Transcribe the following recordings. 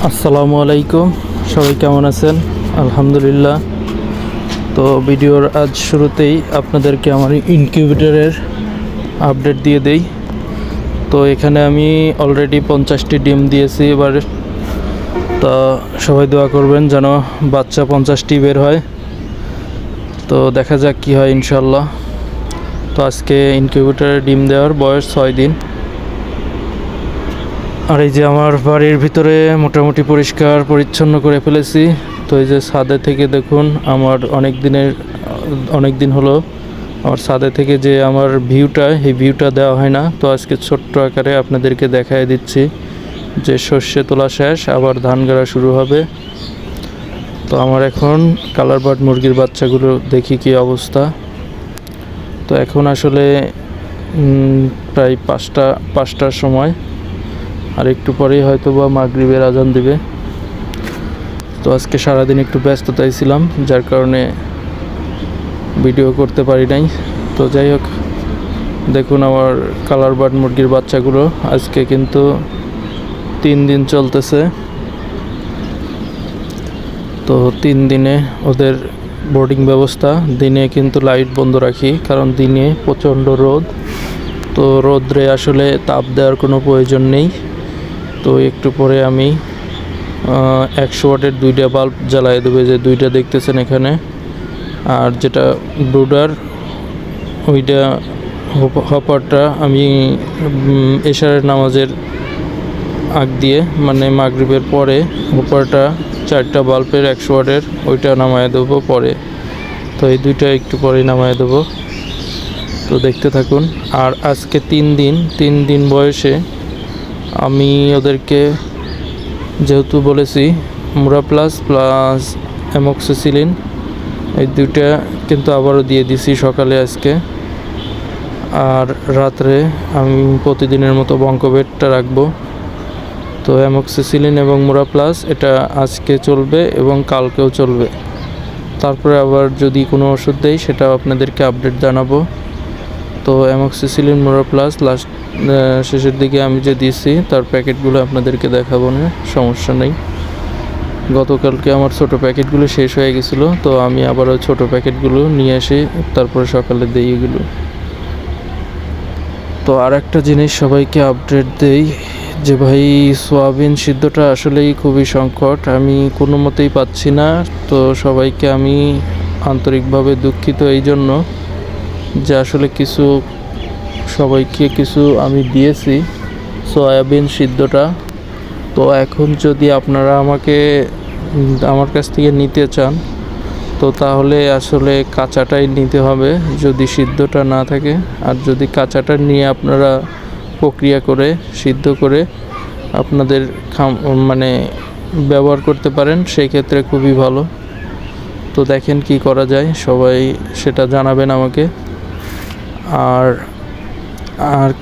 আসসালামু আলাইকুম, সবাই কেমন আছেন? আলহামদুলিল্লাহ। তো ভিডিওর আজ শুরুতেই আপনাদেরকে আমার ইনকিউবেটরের আপডেট দিয়ে দেই। তো এখানে আমি অলরেডি 50টি ডিম দিয়েছি এবার। তা সবাই দোয়া করবেন যেন বাচ্চা 50টি বের হয়। তো দেখা যাক কী হয় ইনশাল্লাহ। তো আজকে ইনকিউবেটরে ডিম দেওয়ার বয়স 6 দিন। আর এই যে আমার বাড়ির ভিতরে মোটামুটি পরিষ্কার পরিচ্ছন্ন করে ফেলেছি। তো এই যে ছাদে থেকে দেখুন, আমার অনেক দিন হলো আমার ছাদে থেকে যে আমার এই ভিউটা দেওয়া হয় না। তো আজকে ছোট্ট আকারে আপনাদেরকে দেখায় দিচ্ছি যে সর্ষে তোলা শেষ, আবার ধান গাড়া শুরু হবে। তো আমার এখন কালার বার্ড মুরগির বাচ্চাগুলো দেখি কি অবস্থা। তো এখন আসলে প্রায় পাঁচটার সময়, আর একটু পরেই হয়তো বা মাগরিবের আজান দিবে। তো আজকে সারাদিন একটু ব্যস্ততায় ছিলাম, যার কারণে ভিডিও করতে পারি নাই। তো যাই হোক, দেখুন আমার কালার বার্ড মুরগির বাচ্চাগুলো আজকে কিন্তু 3 দিন চলতেছে। তো 3 দিনে ওদের বোর্ডিং ব্যবস্থা, দিনে কিন্তু লাইট বন্ধ রাখি, কারণ দিনে প্রচণ্ড রোদ। তো রোদ্রে আসলে তাপ দেওয়ার কোনো প্রয়োজন নেই। তো একটু পরে আমি 100 ওয়াটের 2টা বাল্ব জ্বালিয়ে দেবে, যে 2টা দেখতেছেন এখানে। আর যেটা ব্রুডার, ওইটা হপারটা আমি এশারের নামাজের আগ দিয়ে, মানে মাগরিবের পরে হপারটা 4টা বাল্বের 100 ওয়াটের ওইটা নামায় দেবো পরে। তো এই 2টা একটু পরেই নামায় দেবো। তো দেখতে থাকুন। আর আজকে 3 দিন বয়সে আমি ওদেরকে যেহেতু বলেছি মুরা প্লাস অ্যামক্সিসিলিন, এই 2টা কিন্তু আবারও দিয়ে দিছি সকালে আজকে। আর রাত্রে আমি প্রতিদিনের মতো বঙ্কোভেটটা রাখবো। তো অ্যামক্সিসিলিন এবং মুরা প্লাস এটা আজকে চলবে এবং কালকেও চলবে। তারপরে আবার যদি কোনো ওষুধ দেই সেটাও আপনাদেরকে আপডেট জানাবো। তো অ্যামক্সিসিলিন মুরা প্লাস শেষের দিকে আমি যে দিয়েছি তার প্যাকেটগুলো আপনাদেরকে দেখাবো না, সমস্যা নেই। গতকালকে আমার ছোট প্যাকেটগুলো শেষ হয়ে গেছিলো, তো আমি আবারও ছোট প্যাকেটগুলো নিয়ে এসে তারপরে সকালে দিই এগুলো। তো আর একটা জিনিস সবাইকে আপডেট দেই যে ভাই, সোয়াবিন সিদ্ধটা আসলেই খুবই সংকট, আমি কোনো মতেই পাচ্ছি না। তো সবাইকে আমি আন্তরিকভাবে দুঃখিত এই জন্য যে আসলে সবাইকে কিছু আমি দিয়েছি সয়াবিন সিদ্ধটা। তো এখন যদি আপনারা আমার কাছ থেকে নিতে চান, তো তাহলে আসলে কাঁচাটাই নিতে হবে যদি সিদ্ধটা না থাকে। আর যদি কাঁচাটা নিয়ে আপনারা প্রক্রিয়া করে সিদ্ধ করে আপনাদের মানে ব্যবহার করতে পারেন, সেই ক্ষেত্রে খুবই ভালো। তো দেখেন কি করা যায়, সবাই সেটা জানাবেন আমাকে। আর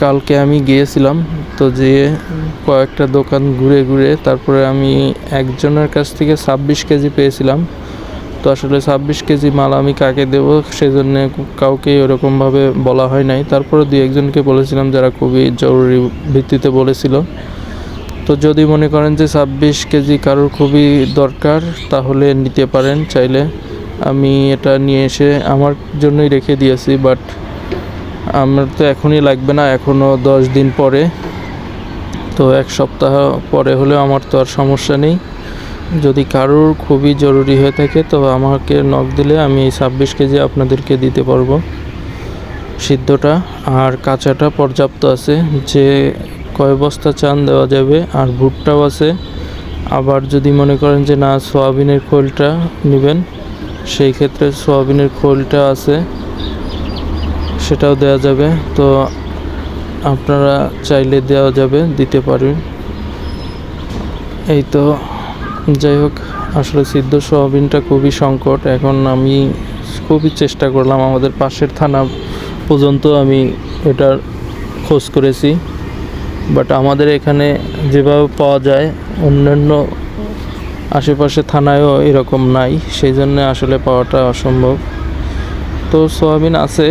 কালকে আমি গিয়েছিলাম, তো যেয়ে কয়েকটা দোকান ঘুরে তারপরে আমি একজনের কাছ থেকে 26 কেজি পেয়েছিলাম। তো আসলে 26 কেজি মাল আমি কাকে দেবো সেজন্য কাউকে ওরকমভাবে বলা হয় নাই। তারপরে 2-1জনকে বলেছিলাম যারা খুবই জরুরি ভিত্তিতে বলেছিল। তো যদি মনে করেন যে 26 কেজি কারোর খুবই দরকার, তাহলে নিতে পারেন চাইলে। আমি এটা নিয়ে এসে আমার জন্যই রেখে দিয়েছি, বাট আমার তো এখনই লাগবে না, এখনও 10 দিন পরে। তো 1 সপ্তাহ পরে হলেও আমার তো আর সমস্যা নেই। যদি কারোর খুবই জরুরি হয়ে থাকে তো আমাকে নক দিলে আমি 26 কেজি আপনাদেরকে দিতে পারবো সিদ্ধটা। আর কাঁচাটা পর্যাপ্ত আছে, যে কয় বস্তা চান দেওয়া যাবে। আর ভুট্টাও আছে। আবার যদি মনে করেন যে না সয়াবিনের খোলটা নেবেন, সেই ক্ষেত্রে সয়াবিনের খোলটা আছে, সেটাও দেওয়া যাবে। তো আপনারা চাইলে দেওয়া যাবে, দিতে পারেন। এই তো, যাই হোক, আসলে সিদ্ধ সয়াবিনটা খুবই সংকট। এখন আমি খুবই চেষ্টা করলাম, আমাদের পাশের থানা পর্যন্ত আমি এটার খোঁজ করেছি, বাট আমাদের এখানে যেভাবে পাওয়া যায় অন্যান্য আশেপাশে থানায়ও এরকম নাই, সেই জন্য আসলে পাওয়াটা অসম্ভব। তো সয়াবিন আছে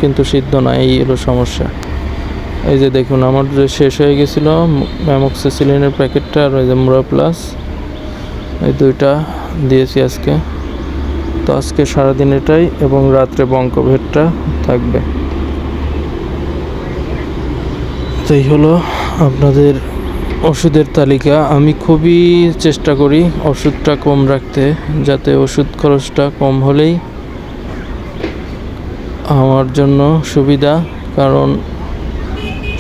কিন্তু সিদ্ধ না, এই হলো সমস্যা। এই যে দেখুন, আমার যে শেষ হয়ে গেছিলো অ্যামক্সিসিলিনের প্যাকেটটা, আর ওই যে মুরা প্লাস এই 2টা দিয়েছি আজকে। তো আজকে সারাদিন এটাই এবং রাত্রে বঙ্কভেটটা থাকবে। তো এই হলো আপনাদের ওষুধের তালিকা। আমি খুবই চেষ্টা করি ওষুধটা কম রাখতে, যাতে ওষুধ খরচটা কম হলেই আমার জন্য সুবিধা। কারণ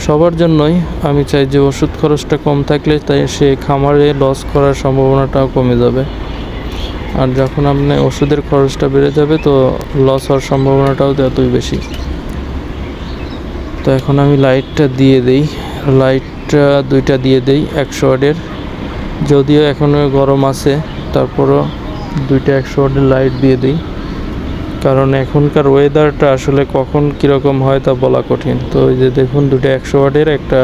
সবার জন্যই আমি চাই যে ওষুধ খরচটা কম থাকলে তাই সে খামারে লস করার সম্ভাবনাটাও কমে যাবে। আর যখন আপনি ওষুধের খরচটা বেড়ে যাবে তো লস হওয়ার সম্ভাবনাটাও ততই বেশি। তো এখন আমি লাইটটা দিয়ে দিই, লাইটটা 2টা দিয়ে দিই 100 ওয়াটের। যদিও এখনও গরম আছে, তারপরও 2টা 100 ওয়াটের লাইট দিয়ে দিই। কারণ এখনকার ওয়েদারটা আসলে কখন কীরকম হয় তা বলা কঠিন। তো ওই যে দেখুন 2টা 100 ওয়াটের একটা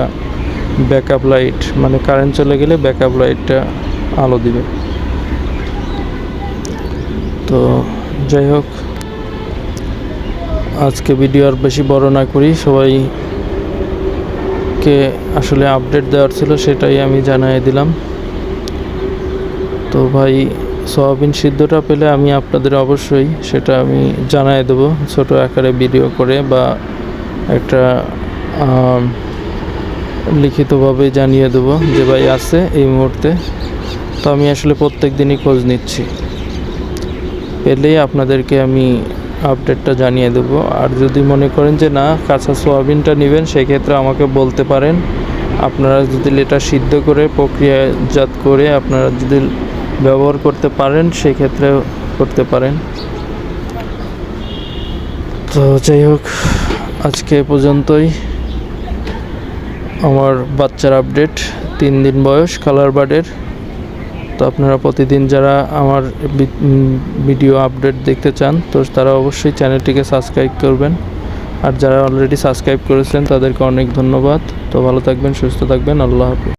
ব্যাকআপ লাইট, মানে কারেন্ট চলে গেলে ব্যাকআপ লাইটটা আলো দিবে। তো যাই হোক, আজকে ভিডিও আর বেশি বড় না করি, সবাইকে আসলে আপডেট দেওয়ার ছিল সেটাই আমি জানিয়ে দিলাম। তো ভাই, সয়াবিন সিদ্ধটা পেলে আমি আপনাদের অবশ্যই সেটা আমি জানিয়ে দেবো ছোট আকারে ভিডিও করে, বা একটা লিখিতভাবে জানিয়ে দেবো যে ভাই আছে এই মুহূর্তে। তো আমি আসলে প্রত্যেক দিনই খোঁজ নিচ্ছি, পেলেই আপনাদেরকে আমি আপডেটটা জানিয়ে দেবো। আর যদি মনে করেন যে না কাঁচা সয়াবিনটা নেবেন, সেক্ষেত্রে আমাকে বলতে পারেন। আপনারা যদি এটা সিদ্ধ করে প্রক্রিয়াজাত করে আপনারা যদি ব্যবহার করতে পারেন, সেক্ষেত্রে করতে পারেন। তো যাই হোক, আজকে পর্যন্তই আমার বাচ্চার আপডেট। 3 দিন বয়স, কালার বার্ডের। তো আপনারা প্রতিদিন যারা আমার ভিডিও আপডেট দেখতে চান, তো তারা অবশ্যই চ্যানেলটিকে সাবস্ক্রাইব করবেন। আর যারা অলরেডি সাবস্ক্রাইব করেছেন তাদেরকে অনেক ধন্যবাদ। তো ভালো থাকবেন, সুস্থ থাকবেন, আল্লাহ হাফেজ।